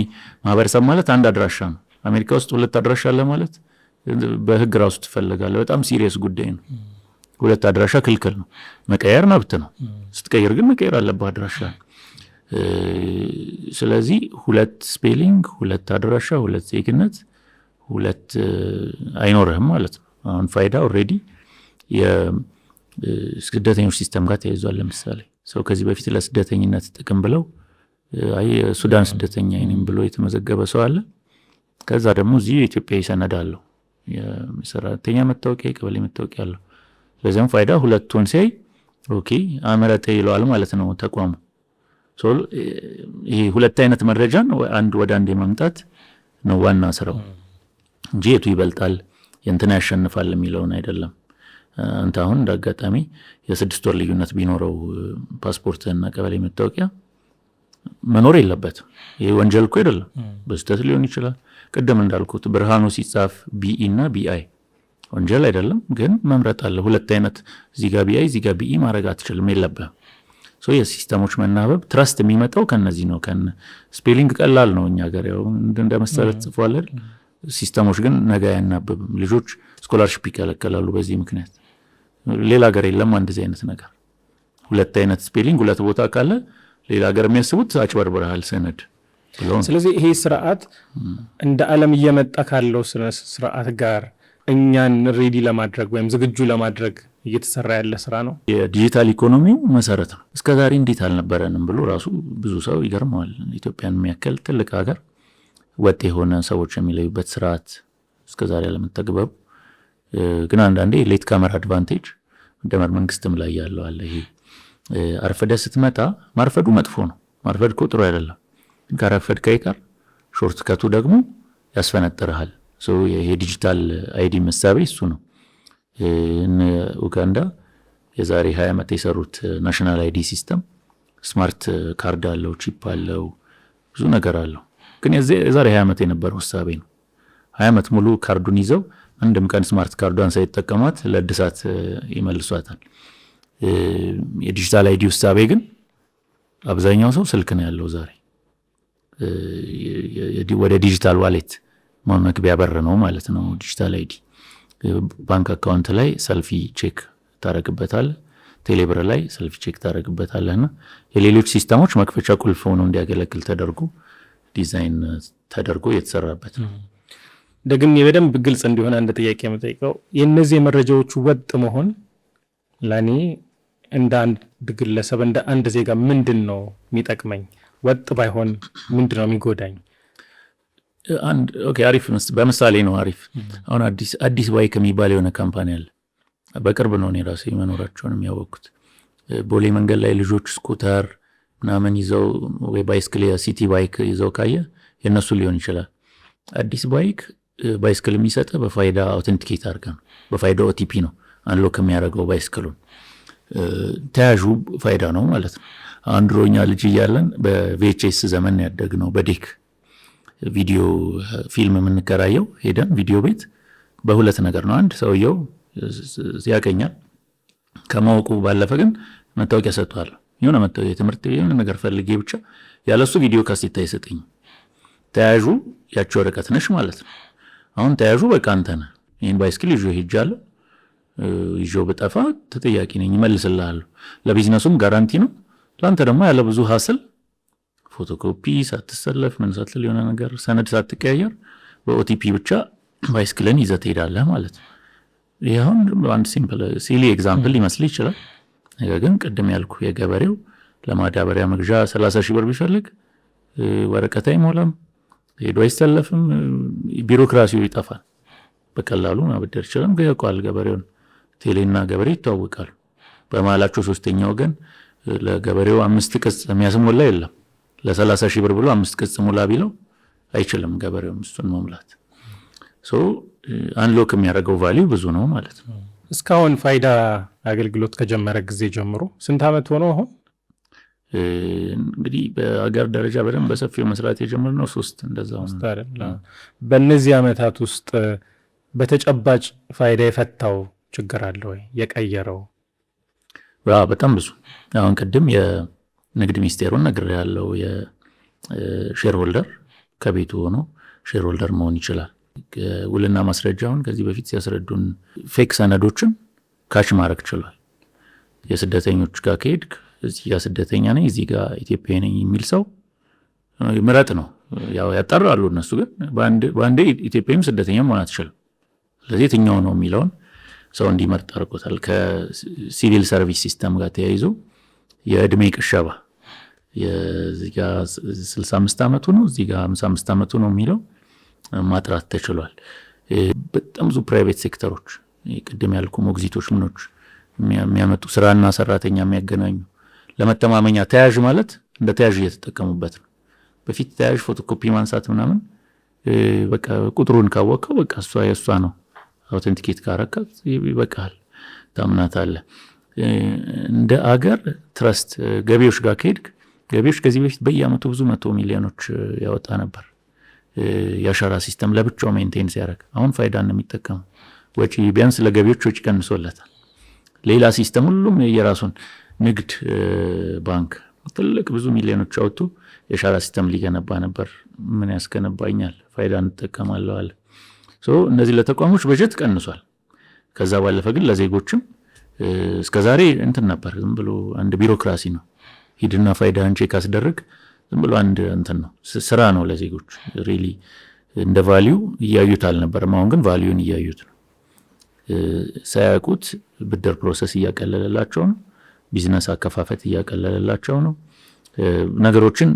ማህበረሰብ ማለት አንድ አድራሻ ነው። አሜሪካ ውስጥ 2 አድራሻ አለ ማለት በህግ ራሱ ትፈልጋለህ። በጣም ሲሪየስ ጉዳይ ነው። 2 አድራሻ ክልክል ነው። መቀየር መብት ነው። ስትቀይር ግን መቀየር አለብህ አድራሻ። ስለዚህ 2 ስፔሊንግ፣ 2 አድራሻ፣ 2 ዜግነት፣ ሁለት አይኖርህም ማለት ነው። አሁን ፋይዳ ኦልሬዲ የስደተኞች ሲስተም ጋር ተያይዟል። ለምሳሌ ሰው ከዚህ በፊት ለስደተኝነት ጥቅም ብለው የሱዳን ስደተኛ ነኝ ብሎ የተመዘገበ ሰው አለ። ከዛ ደግሞ እዚህ የኢትዮጵያ ሰነድ አለው፣ የሰራተኛ መታወቂያ፣ የቀበሌ መታወቂያ አለው። ስለዚህም ፋይዳ ሁለቱን ሲያይ ኦኬ አመረተ ይለዋል ማለት ነው ተቋሙ። ይሄ ሁለት አይነት መረጃን አንድ ወደ አንድ የማምጣት ነው ዋና ስራው እንጂ የቱ ይበልጣል የእንትና ያሸንፋል የሚለውን አይደለም። አንተ አሁን እንዳጋጣሚ የ6 ወር ልዩነት ቢኖረው ፓስፖርትና ቀበሌ መታወቂያ መኖር የለበትም። ይሄ ወንጀል እኮ አይደለም፣ በስተት ሊሆን ይችላል። ቅድም እንዳልኩት ብርሃኑ ሲጻፍ ቢኢ እና ቢአይ ወንጀል አይደለም፣ ግን መምረጥ አለ። ሁለት አይነት እዚህ ጋር ቢአይ እዚህ ጋር ቢኢ ማድረግ አትችልም፣ የለብህም። የሲስተሞች መናበብ ትረስት የሚመጣው ከነዚህ ነው። ስፔሊንግ ቀላል ነው እኛ ሀገር ያው እንደመሰረት ጽፏል። ሲስተሞች ግን ነገ አያናብብም። ልጆች ስኮላርሺፕ ይከለከላሉ በዚህ ምክንያት። ሌላ ሀገር የለም እንደዚህ አይነት ነገር። ሁለት አይነት ስፔሊንግ ሁለት ቦታ ካለ ሌላ ሀገር የሚያስቡት አጭበርብረሃል ሰነድ ብለው። ስለዚህ ይሄ ስርዓት እንደ ዓለም እየመጣ ካለው ስርዓት ጋር እኛን ሬዲ ለማድረግ ወይም ዝግጁ ለማድረግ እየተሰራ ያለ ስራ ነው። የዲጂታል ኢኮኖሚው መሰረት ነው። እስከዛሬ እንዴት አልነበረንም ብሎ ራሱ ብዙ ሰው ይገርመዋል። ኢትዮጵያን የሚያክል ትልቅ ሀገር ወጥ የሆነ ሰዎች የሚለዩበት ስርዓት እስከዛሬ አለመተግበሩ ግን አንዳንዴ ሌት ካመር አድቫንቴጅ እንደመር መንግስትም ላይ ያለው አለ። ይሄ አርፈደ ስትመጣ ማርፈዱ መጥፎ ነው። ማርፈድ እኮ ጥሩ አይደለም። ካረፈድ ከይቀር ሾርት ከቱ ደግሞ ያስፈነጥርሃል። ይሄ ዲጂታል አይዲ መሳቤ እሱ ነው። ኡጋንዳ የዛሬ 20 ዓመት የሰሩት ናሽናል አይዲ ሲስተም ስማርት ካርድ አለው፣ ቺፕ አለው፣ ብዙ ነገር አለው። ግን የዛሬ 20 ዓመት የነበረው ሐሳቤ ነው። 20 ዓመት ሙሉ ካርዱን ይዘው አንድም ቀን ስማርት ካርዷን ሳይጠቀሟት ለእድሳት ይመልሷታል። የዲጂታል አይዲ ሐሳቤ ግን አብዛኛው ሰው ስልክ ነው ያለው ዛሬ። ወደ ዲጂታል ዋሌት መግቢያ በር ነው ማለት ነው ዲጂታል አይዲ። ባንክ አካውንት ላይ ሰልፊ ቼክ ታረግበታል፣ ቴሌብር ላይ ሰልፊ ቼክ ታረግበታለህና የሌሎች ሲስተሞች መክፈቻ ቁልፍ ሆኖ እንዲያገለግል ተደርጎ ዲዛይን ተደርጎ የተሰራበት ነው። ደግሜ በደንብ ግልጽ እንዲሆን አንድ ጥያቄ የምጠይቀው የእነዚህ መረጃዎቹ ወጥ መሆን ለኔ እንደ አንድ ግለሰብ እንደ አንድ ዜጋ ምንድን ነው የሚጠቅመኝ? ወጥ ባይሆን ምንድን ነው የሚጎዳኝ? ኦኬ አሪፍ በምሳሌ ነው አሪፍ። አሁን አዲስ ባይክ የሚባል የሆነ ካምፓኒ አለ። በቅርብ ነው እኔ ራሴ መኖራቸውን የሚያወቅኩት። ቦሌ መንገድ ላይ ልጆች ስኩተር ምናምን ይዘው ወይ ባይስክል ሲቲ ባይክ ይዘው ካየ የነሱ ሊሆን ይችላል። አዲስ ባይክ ባይስክል የሚሰጠ በፋይዳ አውተንቲኬት አድርጋ ነው፣ በፋይዳ ኦቲፒ ነው አንሎክ የሚያደርገው ባይስክሉን። ተያዡ ፋይዳ ነው ማለት ነው። አንድሮኛ ልጅ እያለን በቪኤችኤስ ዘመን ያደግነው በዴክ ቪዲዮ ፊልም የምንከራየው ሄደን ቪዲዮ ቤት በሁለት ነገር ነው። አንድ ሰውየው ያቀኛል፣ ከማወቁ ባለፈ ግን መታወቂያ ሰጥቷል። የሆነ መታወቂያ ትምህርት የሆነ ነገር ፈልጌ ብቻ ያለሱ ቪዲዮ ካሴት አይሰጠኝ። ተያዡ ያቺ ወረቀት ነሽ ማለት ነው። አሁን ተያዡ በቃ አንተ ነህ። ይህን ባይስክል ይዞ ሄጃለሁ፣ ይዞ በጠፋ ተጠያቂ ነኝ፣ ይመልስልሃለሁ። ለቢዝነሱም ጋራንቲ ነው፣ ለአንተ ደግሞ ያለ ብዙ ሀስል ፎቶኮፒ ሳትሰለፍ ምን ሳትል የሆነ ነገር ሰነድ ሳትቀያየር በኦቲፒ ብቻ ባይስክልን ይዘህ ትሄዳለህ ማለት ነው። ይህ አሁን አንድ ሲምፕል ሲሊ ኤግዛምፕል ሊመስል ይችላል። ነገር ግን ቅድም ያልኩ የገበሬው ለማዳበሪያ መግዣ 30 ሺህ ብር ቢፈልግ ወረቀት አይሞላም፣ ሄዶ አይሰለፍም፣ ቢሮክራሲው ይጠፋል። በቀላሉ ማበደር ይችላል። ያውቀዋል ገበሬውን። ቴሌና ገበሬ ይተዋወቃሉ። በመሃላቸው ሶስተኛ ወገን ለገበሬው 5 ቅጽ የሚያስሞላ የለም። ለ30 ሺህ ብር ብሎ 5 ቅጽ ሙላ ቢለው አይችልም ገበሬው እሱን መሙላት። አንሎክ የሚያደርገው ቫልዩ ብዙ ነው ማለት ነው። እስካሁን ፋይዳ አገልግሎት ከጀመረ ጊዜ ጀምሮ ስንት ዓመት ሆነው? አሁን እንግዲህ በአገር ደረጃ በደንብ በሰፊው መስራት የጀመርነው 3 እንደዛው ነው። በእነዚህ ዓመታት ውስጥ በተጨባጭ ፋይዳ የፈታው ችግር አለ ወይ? የቀየረው? በጣም ብዙ። አሁን ቅድም የንግድ ሚኒስቴሩን ነግሬያለሁ። የሼር ሆልደር ከቤቱ ሆኖ ሼር ሆልደር መሆን ይችላል። ውልና ማስረጃውን ከዚህ በፊት ሲያስረዱን ፌክ ሰነዶችን ካሽ ማድረግ ችሏል። የስደተኞች ጋር ከሄድክ እዚህ ጋር ስደተኛ ነኝ እዚህ ጋር ኢትዮጵያዊ ነኝ የሚል ሰው ምረጥ ነው። ያው ያጣራሉ እነሱ። ግን በአንዴ ኢትዮጵያም ስደተኛም መሆን አትችልም። ስለዚህ የትኛው ነው የሚለውን ሰው እንዲመርጥ አድርጎታል። ከሲቪል ሰርቪስ ሲስተም ጋር ተያይዞ የእድሜ ቅሸባ እዚህ ጋ 65 ዓመቱ ነው እዚህ ጋ 55 ዓመቱ ነው የሚለው ማጥራት ተችሏል። በጣም ብዙ ፕራይቬት ሴክተሮች ቅድም ያልኩ ሞግዚቶች ምኖች የሚያመጡ ስራና ሰራተኛ የሚያገናኙ ለመተማመኛ ተያዥ ማለት እንደ ተያዥ እየተጠቀሙበት ነው። በፊት ተያዥ ፎቶኮፒ ማንሳት ምናምን በቃ ቁጥሩን ካወቀው በቃ እሷ የእሷ ነው አውተንቲኬት ካረካት ይበቃል ታምናታለህ። እንደ አገር ትረስት ገቢዎች ጋር ከሄድክ ገቢዎች ከዚህ በፊት በየአመቱ ብዙ 100 ሚሊዮኖች ያወጣ ነበር የአሻራ ሲስተም ለብቻው ሜንቴን ሲያደርግ። አሁን ፋይዳን ነው የሚጠቀሙ ወጪ ቢያንስ ለገቢዎች ወጪ ቀንሶለታል። ሌላ ሲስተም ሁሉም የራሱን ንግድ ባንክ ትልቅ ብዙ ሚሊዮኖች አውጥቶ የአሻራ ሲስተም ሊገነባ ነበር። ምን ያስገነባኛል ፋይዳን እንጠቀማለሁ አለ። እነዚህ ለተቋሞች በጀት ቀንሷል። ከዛ ባለፈ ግን ለዜጎችም እስከዛሬ እንትን ነበር ዝም ብሎ አንድ ቢሮክራሲ ነው። ሂድና ፋይዳህን ቼክ አስደርግ ዝም ብሎ አንድ እንትን ነው ስራ ነው ለዜጎች ሪሊ እንደ ቫልዩ እያዩት አልነበረም። አሁን ግን ቫልዩን እያዩት ነው። ሳያውቁት ብድር ፕሮሰስ እያቀለለላቸው ነው። ቢዝነስ አከፋፈት እያቀለለላቸው ነው። ነገሮችን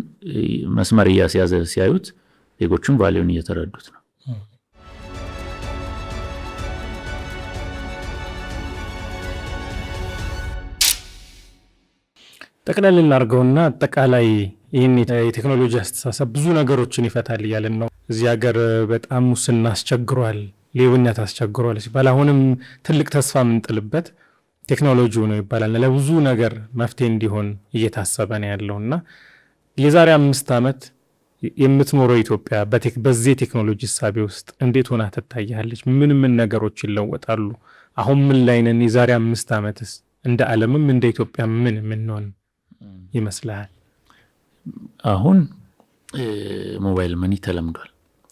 መስመር እያስያዘ ሲያዩት ዜጎችን ቫልዩን እየተረዱት ነው። ጠቅለል እናድርገውና አጠቃላይ ይህን የቴክኖሎጂ አስተሳሰብ ብዙ ነገሮችን ይፈታል እያለን ነው። እዚህ ሀገር በጣም ሙስና አስቸግሯል፣ ሌብነት አስቸግሯል ሲባል አሁንም ትልቅ ተስፋ የምንጥልበት ቴክኖሎጂው ነው ይባላል። ለብዙ ነገር መፍትሄ እንዲሆን እየታሰበ ነው ያለውና የዛሬ 5 ዓመት የምትኖረው ኢትዮጵያ በዚህ ቴክኖሎጂ እሳቤ ውስጥ እንዴት ሆና ትታያለች? ምን ነገሮች ይለወጣሉ? አሁን ምን ላይ ነን? የዛሬ 5 ዓመትስ እንደ ዓለምም እንደ ኢትዮጵያ ምን ምንሆን ይመስላል? አሁን ሞባይል መኒ ተለምዷል።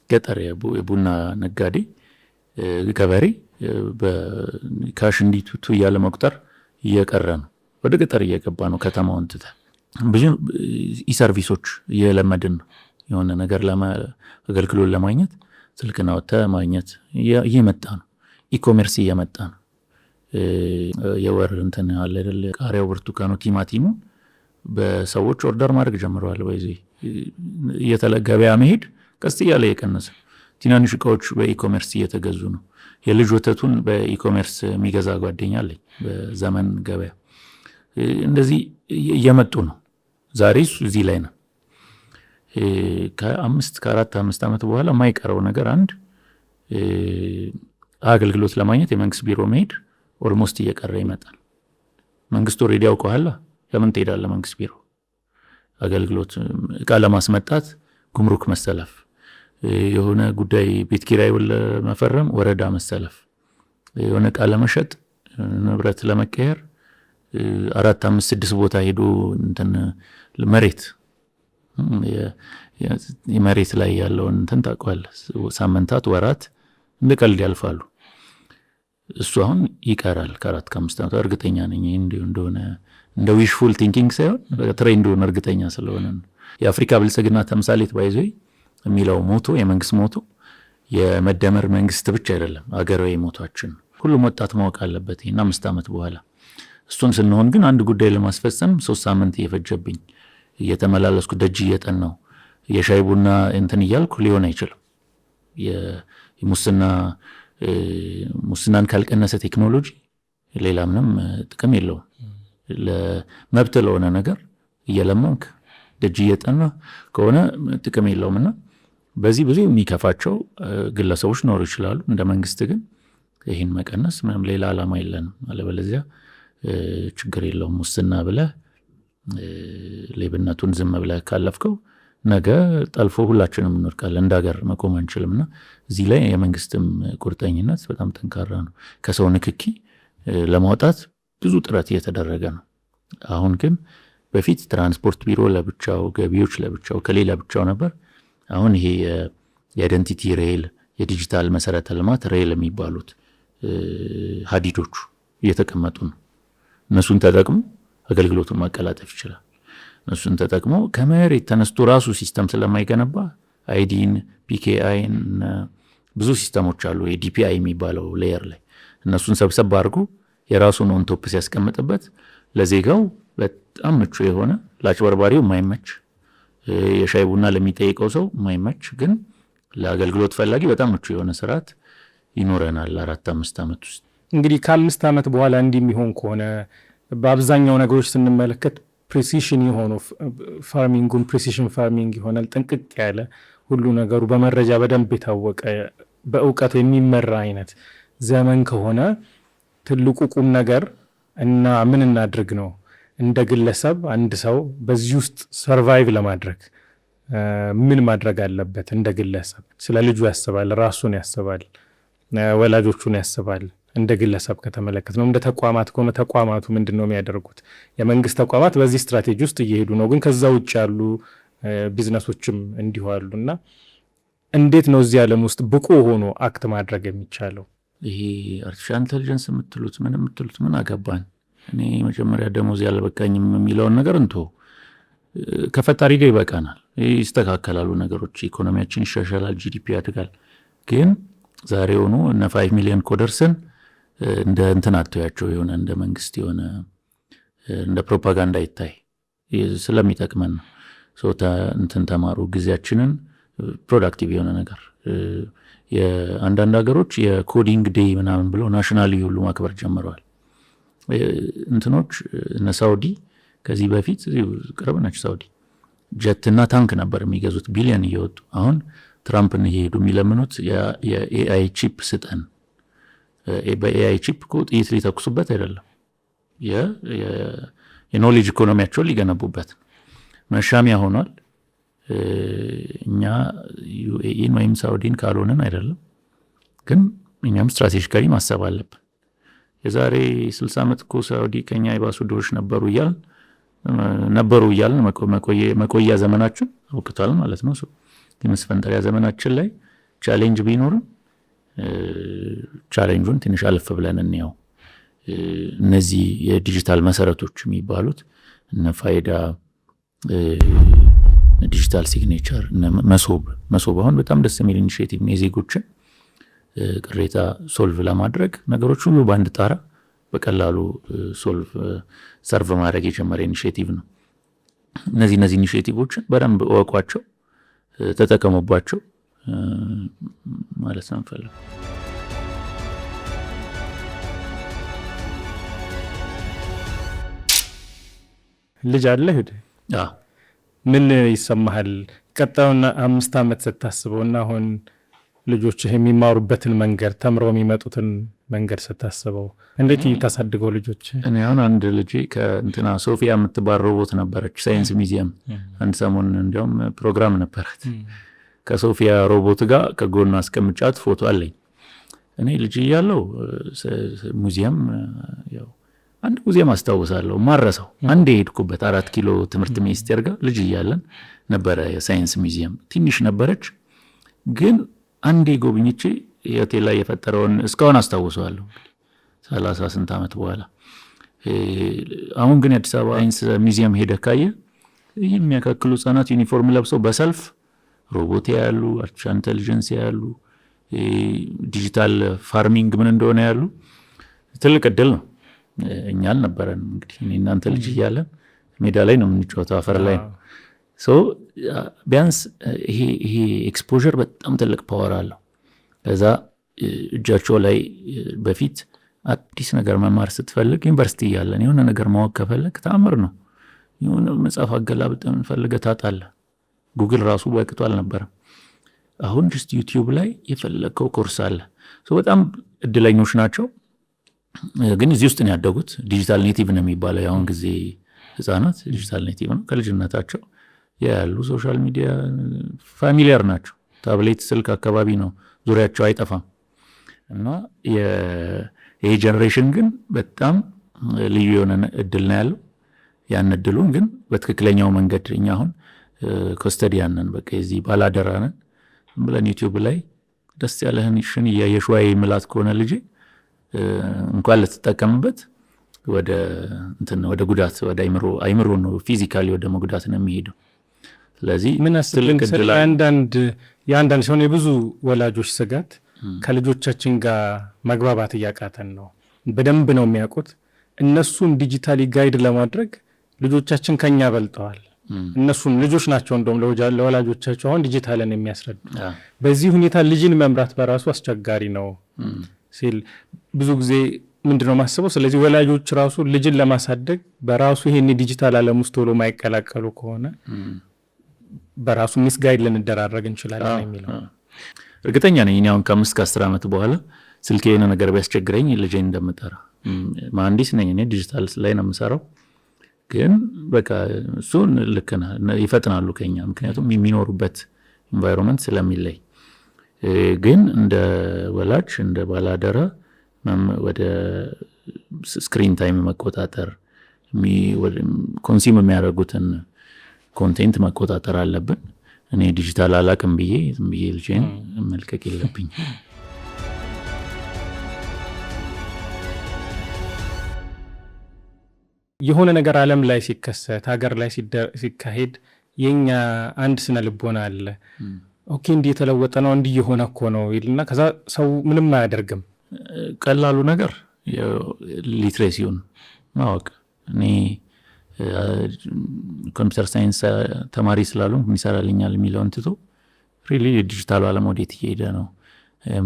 ገጠር የቡና ነጋዴ ገበሬ በካሽ እንዲቱቱ እያለ መቁጠር እየቀረ ነው። ወደ ገጠር እየገባ ነው። ከተማውን ትተህ ብዙ ኢሰርቪሶች እየለመድን ነው። የሆነ ነገር አገልግሎት ለማግኘት ስልክን አውጥተህ ማግኘት እየመጣ ነው። ኢኮሜርስ እየመጣ ነው። የወር እንትን አለ አይደል ቃሪያው፣ ብርቱካኑ፣ ቲማቲሙ በሰዎች ኦርደር ማድረግ ጀምረዋል። በዚህ እየተለገበያ መሄድ ቀስ እያለ የቀነሰ ትናንሽ እቃዎች በኢኮሜርስ እየተገዙ ነው። የልጅ ወተቱን በኢኮሜርስ የሚገዛ ጓደኛ አለኝ በዘመን ገበያ። እንደዚህ እየመጡ ነው። ዛሬ እዚህ ላይ ነው። ከ4-5 ዓመት በኋላ የማይቀረው ነገር አንድ አገልግሎት ለማግኘት የመንግስት ቢሮ መሄድ ኦልሞስት እየቀረ ይመጣል። መንግስት ኦልሬዲ ያውቀዋል። ለምን ትሄዳለህ መንግስት ቢሮ? አገልግሎት እቃ ለማስመጣት ጉምሩክ መሰለፍ፣ የሆነ ጉዳይ ቤት ኪራዩን ለመፈረም ወረዳ መሰለፍ፣ የሆነ እቃ ለመሸጥ ንብረት ለመቀየር 4-5-6 ቦታ ሄዶ እንትን መሬት የመሬት ላይ ያለውን እንትን ታውቀዋለህ። ሳምንታት ወራት እንደ ቀልድ ያልፋሉ። እሱ አሁን ይቀራል። ከ4-5 ዓመት እርግጠኛ ነኝ እንደሆነ እንደ ዊሽፉል ቲንኪንግ ሳይሆን ትሬንዱን እርግጠኛ ስለሆነ ነው። የአፍሪካ ብልጽግና ተምሳሌት ባይዞ የሚለው ሞቶ የመንግስት ሞቶ የመደመር መንግስት ብቻ አይደለም፣ አገራዊ ሞቷችን ሁሉም ወጣት ማወቅ አለበት። ይሄን 5 ዓመት በኋላ እሱን ስንሆን ግን አንድ ጉዳይ ለማስፈጸም 3 ሳምንት እየፈጀብኝ እየተመላለስኩ ደጅ እየጠናው የሻይ ቡና እንትን እያልኩ ሊሆን አይችልም። ሙስናን ካልቀነሰ ቴክኖሎጂ ሌላ ምንም ጥቅም የለውም። ለመብት ለሆነ ነገር እየለመንክ ደጅ እየጠና ከሆነ ጥቅም የለውምና በዚህ ብዙ የሚከፋቸው ግለሰቦች ኖሩ ይችላሉ። እንደ መንግስት ግን ይህን መቀነስ ምንም ሌላ ዓላማ የለንም። አለበለዚያ ችግር የለውም። ሙስና ብለህ ሌብነቱን ዝም ብለህ ካለፍከው ነገ ጠልፎ ሁላችንም እንወድቃለን። እንደ ሀገር መቆም አንችልምና እዚህ ላይ የመንግስትም ቁርጠኝነት በጣም ጠንካራ ነው። ከሰው ንክኪ ለማውጣት ብዙ ጥረት እየተደረገ ነው። አሁን ግን በፊት ትራንስፖርት ቢሮ ለብቻው፣ ገቢዎች ለብቻው፣ ከሌላ ብቻው ነበር። አሁን ይሄ የአይደንቲቲ ሬል፣ የዲጂታል መሰረተ ልማት ሬል የሚባሉት ሀዲዶቹ እየተቀመጡ ነው። እነሱን ተጠቅሞ አገልግሎቱን ማቀላጠፍ ይችላል። እነሱን ተጠቅሞ ከመሬት ተነስቶ ራሱ ሲስተም ስለማይገነባ አይዲን ፒኬአይን ብዙ ሲስተሞች አሉ የዲፒአይ የሚባለው ሌየር ላይ እነሱን ሰብሰብ አድርጎ የራሱን ኦን ቶፕ ሲያስቀምጥበት ለዜጋው በጣም ምቹ የሆነ ለአጭበርባሪው የማይመች የሻይ ቡና ለሚጠይቀው ሰው የማይመች ግን ለአገልግሎት ፈላጊ በጣም ምቹ የሆነ ስርዓት ይኖረናል 4-5 ዓመት ውስጥ። እንግዲህ ከ5 ዓመት በኋላ እንዲሚሆን ከሆነ በአብዛኛው ነገሮች ስንመለከት ፕሪሲሽን የሆኑ ፋርሚንጉን ፕሪሲሽን ፋርሚንግ ይሆናል። ጥንቅቅ ያለ ሁሉ ነገሩ በመረጃ በደንብ የታወቀ በእውቀት የሚመራ አይነት ዘመን ከሆነ ትልቁ ቁም ነገር እና ምን እናድርግ ነው። እንደ ግለሰብ አንድ ሰው በዚህ ውስጥ ሰርቫይቭ ለማድረግ ምን ማድረግ አለበት? እንደ ግለሰብ ስለ ልጁ ያስባል፣ ራሱን ያስባል፣ ወላጆቹን ያስባል። እንደ ግለሰብ ከተመለከት ነው። እንደ ተቋማት ከሆነ ተቋማቱ ምንድን ነው የሚያደርጉት? የመንግስት ተቋማት በዚህ ስትራቴጂ ውስጥ እየሄዱ ነው። ግን ከዛ ውጭ ያሉ ቢዝነሶችም እንዲሁ አሉ እና እንዴት ነው እዚህ ዓለም ውስጥ ብቁ ሆኖ አክት ማድረግ የሚቻለው? ይሄ አርቲፊሻል ኢንተሊጀንስ የምትሉት ምን አገባን? እኔ መጀመሪያ ደሞዝ ያልበቃኝም የሚለውን ነገር እንቶ ከፈጣሪ ጋር ይበቃናል። ይስተካከላሉ ነገሮች፣ ኢኮኖሚያችን ይሻሻላል፣ ጂዲፒ ያድጋል። ግን ዛሬ ሆኖ እነ 5 ሚሊዮን ኮደርስን እንደ እንትን አትያቸው የሆነ እንደ መንግስት የሆነ እንደ ፕሮፓጋንዳ ይታይ ስለሚጠቅመን ነው። እንትን ተማሩ፣ ጊዜያችንን ፕሮዳክቲቭ የሆነ ነገር የአንዳንድ ሀገሮች የኮዲንግ ዴይ ምናምን ብለው ናሽናሊ ሁሉ ማክበር ጀምረዋል። እንትኖች እነ ሳውዲ ከዚህ በፊት ቅርብ ነች ሳውዲ ጀትና ታንክ ነበር የሚገዙት ቢሊዮን እየወጡ። አሁን ትራምፕን እየሄዱ የሚለምኑት የኤአይ ቺፕ ስጠን። በኤአይ ቺፕ እኮ ጥይት ሊተኩሱበት አይደለም፣ የኖሌጅ ኢኮኖሚያቸውን ሊገነቡበት መሻሚያ ሆኗል። እኛ ዩኤኢን ወይም ሳውዲን ካልሆንን አይደለም፣ ግን እኛም ስትራቴጂካሊ ማሰብ አለብን። የዛሬ 60 ዓመት እኮ ሳውዲ ከኛ የባሱ ድሆች ነበሩ እያልን መቆያ ዘመናችን አውቅቷል ማለት ነው። የመስፈንጠሪያ ዘመናችን ላይ ቻሌንጅ ቢኖርም ቻሌንጁን ትንሽ አለፍ ብለን እንየው። እነዚህ የዲጂታል መሰረቶች የሚባሉት እነ ፋይዳ፣ ዲጂታል ሲግኔቸር፣ መሶብ አሁን በጣም ደስ የሚል ኢኒሼቲቭ ነው። የዜጎችን ቅሬታ ሶልቭ ለማድረግ ነገሮች ሁሉ በአንድ ጣራ በቀላሉ ሰርቭ ማድረግ የጀመረ ኢኒሼቲቭ ነው። እነዚህ ኢኒሼቲቮችን በደንብ እወቋቸው፣ ተጠቀሙባቸው ማለት ነው እንፈልግ። ልጅ አለ ሄደ ምን ይሰማሃል? ቀጣዩን 5 ዓመት ስታስበውና አሁን ልጆችህ የሚማሩበትን መንገድ ተምረው የሚመጡትን መንገድ ስታስበው እንዴት ታሳድገው ልጆች? እኔ አሁን አንድ ልጅ ከእንትና ሶፊያ የምትባል ሮቦት ነበረች ሳይንስ ሚዚየም አንድ ሰሞን እንዲያውም ፕሮግራም ነበራት። ከሶፊያ ሮቦት ጋር ከጎኗ አስቀምጫት ፎቶ አለኝ። እኔ ልጅ እያለሁ ሙዚየም ያው አንድ ሙዚየም አስታውሳለሁ ማረሰው አንድ የሄድኩበት 4 ኪሎ ትምህርት ሚኒስቴር ጋር ልጅ እያለን ነበረ የሳይንስ ሚዚየም። ትንሽ ነበረች ግን አንዴ ጎብኝቼ የሆቴል ላይ የፈጠረውን እስካሁን አስታውሰዋለሁ 30 ስንት ዓመት በኋላ። አሁን ግን የአዲስ አበባ ሳይንስ ሚዚየም ሄደ ካየ ይህ የሚያካክሉ ህጻናት ዩኒፎርም ለብሰው በሰልፍ ሮቦት ያሉ፣ አርቲፊሻል ኢንተሊጀንስ ያሉ፣ ዲጂታል ፋርሚንግ ምን እንደሆነ ያሉ ትልቅ እድል ነው። እኛ አልነበረን እንግዲህ እኔ እናንተ ልጅ እያለን ሜዳ ላይ ነው የምንጫወተው፣ አፈር ላይ ነው። ቢያንስ ይሄ ኤክስፖዠር በጣም ትልቅ ፓወር አለው። ከዛ እጃቸው ላይ በፊት አዲስ ነገር መማር ስትፈልግ ዩኒቨርሲቲ እያለን የሆነ ነገር ማወቅ ከፈለግ ተአምር ነው። የሆነ መጽሐፍ አገላብጠን ፈልገህ ታጣለህ። ጉግል ራሱ በቅጡ አልነበረም። አሁን ጅስት ዩቲዩብ ላይ የፈለግከው ኮርስ አለ። በጣም እድለኞች ናቸው። ግን እዚህ ውስጥ ነው ያደጉት። ዲጂታል ኔቲቭ ነው የሚባለው የአሁን ጊዜ ህጻናት ዲጂታል ኔቲቭ ነው። ከልጅነታቸው ያሉ ሶሻል ሚዲያ ፋሚሊያር ናቸው። ታብሌት፣ ስልክ አካባቢ ነው ዙሪያቸው አይጠፋም። እና ይሄ ጀነሬሽን ግን በጣም ልዩ የሆነ እድል ነው ያለው። ያን እድሉን ግን በትክክለኛው መንገድ እኛ አሁን ኮስተዲያን ነን፣ በቃ የዚህ ባላደራ ነን ብለን ዩቲዩብ ላይ ደስ ያለህን ሽን እያየሽዋይ ምላት ከሆነ ልጅ እንኳን ልትጠቀምበት ወደ ጉዳት ወደ አይምሮ ነው ፊዚካሊ ወደ መጉዳት ነው የሚሄደው። ስለዚህ ምን አስብልን የአንዳንድ ሲሆን የብዙ ወላጆች ስጋት ከልጆቻችን ጋር መግባባት እያቃተን ነው። በደንብ ነው የሚያውቁት። እነሱን ዲጂታሊ ጋይድ ለማድረግ ልጆቻችን ከኛ በልጠዋል። እነሱን ልጆች ናቸው እንደውም ለወላጆቻቸው አሁን ዲጂታልን የሚያስረዱ። በዚህ ሁኔታ ልጅን መምራት በራሱ አስቸጋሪ ነው ሲል ብዙ ጊዜ ምንድነው ማስበው። ስለዚህ ወላጆች ራሱ ልጅን ለማሳደግ በራሱ ይሄን ዲጂታል ዓለም ውስጥ ቶሎ ማይቀላቀሉ ከሆነ በራሱ ሚስጋይድ ልንደራረግ እንችላለን የሚለው እርግጠኛ ነኝ። እኔ አሁን ከ5-10 ዓመት በኋላ ስልኬ የሆነ ነገር ቢያስቸግረኝ ልጄን እንደምጠራ መሐንዲስ ነኝ እኔ ዲጂታል ላይ ነው የምሰራው። ግን በቃ እሱን ልክና ይፈጥናሉ ከኛ ምክንያቱም የሚኖሩበት ኢንቫይሮንመንት ስለሚለይ። ግን እንደ ወላጅ እንደ ባላደራ ወደ ስክሪን ታይም መቆጣጠር ኮንሱም የሚያደርጉትን ኮንቴንት መቆጣጠር አለብን። እኔ ዲጂታል አላቅም ብዬ ዝም ብዬ ልጄን መልቀቅ የለብኝ። የሆነ ነገር ዓለም ላይ ሲከሰት ሀገር ላይ ሲካሄድ የኛ አንድ ስነ ልቦና አለ። ኦኬ እንዲህ የተለወጠ ነው እንዲህ የሆነ እኮ ነው ይልና ከዛ ሰው ምንም አያደርግም። ቀላሉ ነገር ሊትሬሲውን ማወቅ። እኔ ኮምፒውተር ሳይንስ ተማሪ ስላሉ ምን ይሰራልኛል የሚለውን ትቶ ሪሊ ዲጂታሉ ዓለም ወዴት እየሄደ ነው፣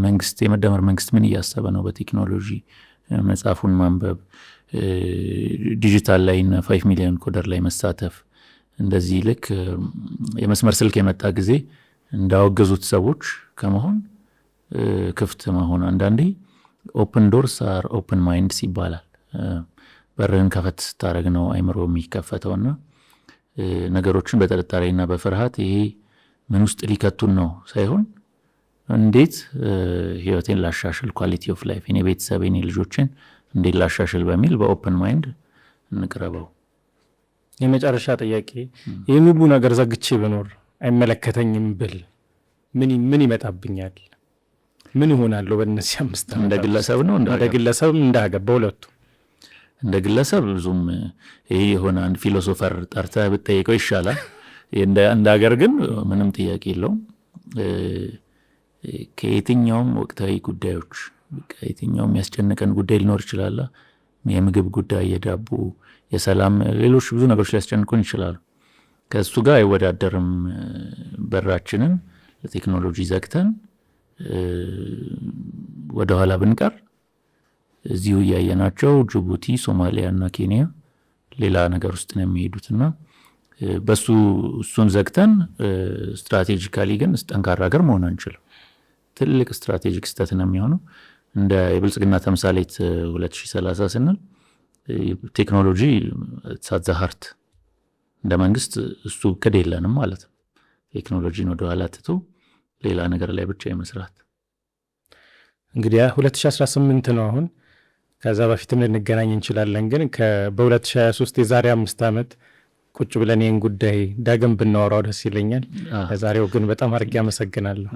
መንግስት የመደመር መንግስት ምን እያሰበ ነው በቴክኖሎጂ መጽሐፉን ማንበብ፣ ዲጂታል ላይ እና 5 ሚሊዮን ኮደር ላይ መሳተፍ። እንደዚህ ልክ የመስመር ስልክ የመጣ ጊዜ እንዳወገዙት ሰዎች ከመሆን ክፍት መሆን። አንዳንዴ ኦፕን ዶርስ አር ኦፕን ማይንድስ ይባላል። በርህን ከፈት ስታደርግ ነው አይምሮ የሚከፈተውና ነገሮችን በጥርጣሬና በፍርሃት ይሄ ምን ውስጥ ሊከቱን ነው ሳይሆን እንዴት ህይወቴን ላሻሽል፣ ኳሊቲ ኦፍ ላይፍ የኔ ቤተሰቤን ልጆችን እንዴት ላሻሽል በሚል በኦፕን ማይንድ እንቅረበው። የመጨረሻ ጥያቄ ይህን ሁሉ ነገር ዘግቼ ብኖር አይመለከተኝም ብል ምን ይመጣብኛል? ምን ይሆናለሁ በእነዚህ 5 ዓመት? እንደ ግለሰብ ነው እንደ ግለሰብ እንደ ሀገር በሁለቱ እንደ ግለሰብ ብዙም ይሄ የሆነ አንድ ፊሎሶፈር ጠርተህ ብትጠይቀው ይሻላል። እንደ ሀገር ግን ምንም ጥያቄ የለውም። ከየትኛውም ወቅታዊ ጉዳዮች ከየትኛውም ያስጨነቀን ጉዳይ ሊኖር ይችላል። የምግብ ጉዳይ፣ የዳቦ፣ የሰላም፣ ሌሎች ብዙ ነገሮች ሊያስጨንቁን ይችላሉ። ከእሱ ጋር አይወዳደርም። በራችንን ለቴክኖሎጂ ዘግተን ወደኋላ ብንቀር እዚሁ እያየናቸው ጅቡቲ፣ ሶማሊያ እና ኬንያ ሌላ ነገር ውስጥ ነው የሚሄዱትና እሱን ዘግተን ስትራቴጂካሊ ግን ጠንካራ ሀገር መሆን አንችልም። ትልቅ ስትራቴጂክ ስህተት ነው የሚሆነው። እንደ የብልጽግና ተምሳሌት 2030 ስንል ቴክኖሎጂ ሳትዛሃርት እንደ መንግስት እሱ እቅድ የለንም ማለት ነው። ቴክኖሎጂን ወደ ኋላ ትቶ ሌላ ነገር ላይ ብቻ የመስራት እንግዲህ 2018 ነው አሁን። ከዛ በፊትም ልንገናኝ እንችላለን። ግን በ2023 የዛሬ 5 ዓመት ቁጭ ብለን ይህን ጉዳይ ዳግም ብናወራው ደስ ይለኛል። ለዛሬው ግን በጣም አድርጌ አመሰግናለሁ።